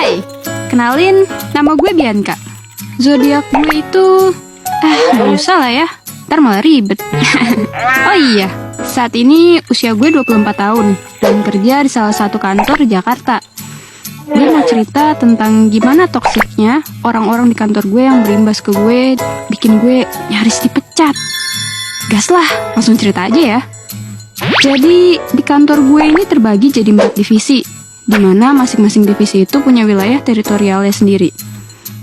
Hai, kenalin, nama gue Bianca. Zodiak gue itu... gak usah lah ya, ntar malah ribet. Oh iya, saat ini usia gue 24 tahun dan kerja di salah satu kantor di Jakarta. Gue mau cerita tentang gimana toksiknya orang-orang di kantor gue yang berimbas ke gue, bikin gue nyaris dipecat. Gas lah, langsung cerita aja ya. Jadi, di kantor gue ini terbagi jadi 4 divisi, di mana masing-masing divisi itu punya wilayah teritorialnya sendiri.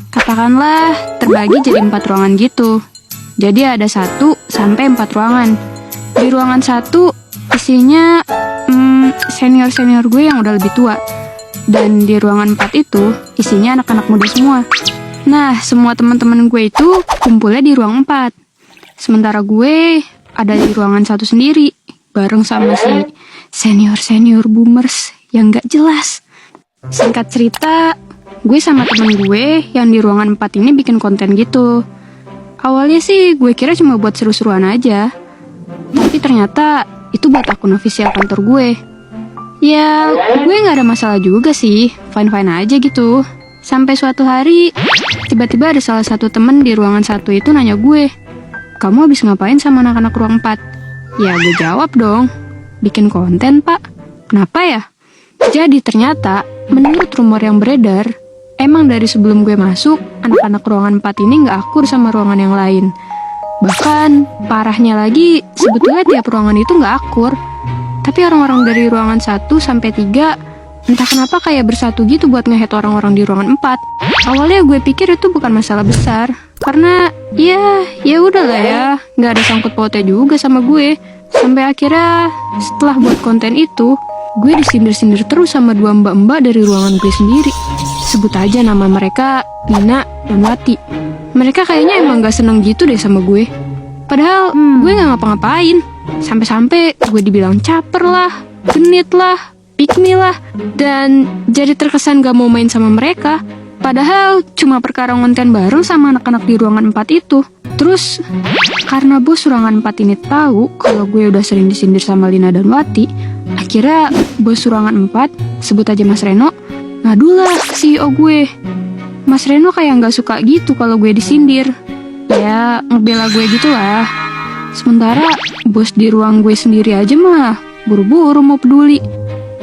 Katakanlah terbagi jadi 4 ruangan gitu. Jadi ada 1 sampai 4 ruangan. Di ruangan 1 isinya senior-senior gue yang udah lebih tua. Dan di ruangan 4 itu isinya anak-anak muda semua. Nah, semua teman-teman gue itu kumpulnya di ruang 4. Sementara gue ada di ruangan 1 sendiri, bareng sama si senior-senior boomers yang gak jelas. Singkat cerita, gue sama temen gue yang di ruangan 4 ini bikin konten gitu. Awalnya sih gue kira cuma buat seru-seruan aja, tapi ternyata itu buat akun official kantor gue. Ya, gue gak ada masalah juga sih, fine-fine aja gitu. Sampai suatu hari, tiba-tiba ada salah satu temen di ruangan 1 itu nanya gue, "Kamu habis ngapain sama anak-anak ruang 4? Ya, gue jawab dong, "Bikin konten, Pak." "Kenapa ya?" Jadi ternyata, menurut rumor yang beredar, emang dari sebelum gue masuk, anak-anak ruangan 4 ini gak akur sama ruangan yang lain. Bahkan, parahnya lagi, sebetulnya tiap ruangan itu gak akur. Tapi orang-orang dari ruangan 1 sampai 3, entah kenapa kayak bersatu gitu buat nge-hate orang-orang di ruangan 4. Awalnya gue pikir itu bukan masalah besar, karena ya udahlah ya, gak ada sangkut pautnya juga sama gue. Sampai akhirnya, setelah buat konten itu, gue disindir-sindir terus sama 2 mbak-mbak dari ruangan gue sendiri. Sebut aja nama mereka, Nina dan Wati. Mereka kayaknya emang gak seneng gitu deh sama gue. Padahal gue gak ngapa-ngapain. Sampai-sampai gue dibilang caper lah, genit lah, pick me lah, dan jadi terkesan gak mau main sama mereka. Padahal cuma perkara ngonten bareng sama anak-anak di ruangan 4 itu. Terus, karena bos ruangan 4 ini tahu kalau gue udah sering disindir sama Lina dan Wati, akhirnya bos ruangan 4, sebut aja Mas Reno, ngadulah ke CEO gue. Mas Reno kayak gak suka gitu kalau gue disindir. Ya, ngebela gue gitulah. Sementara bos di ruang gue sendiri aja mah buru-buru mau peduli.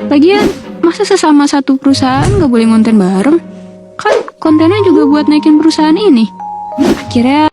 Lagian, masa sesama satu perusahaan gak boleh ngonten bareng? Kan kontennya juga buat naikin perusahaan ini. Akhirnya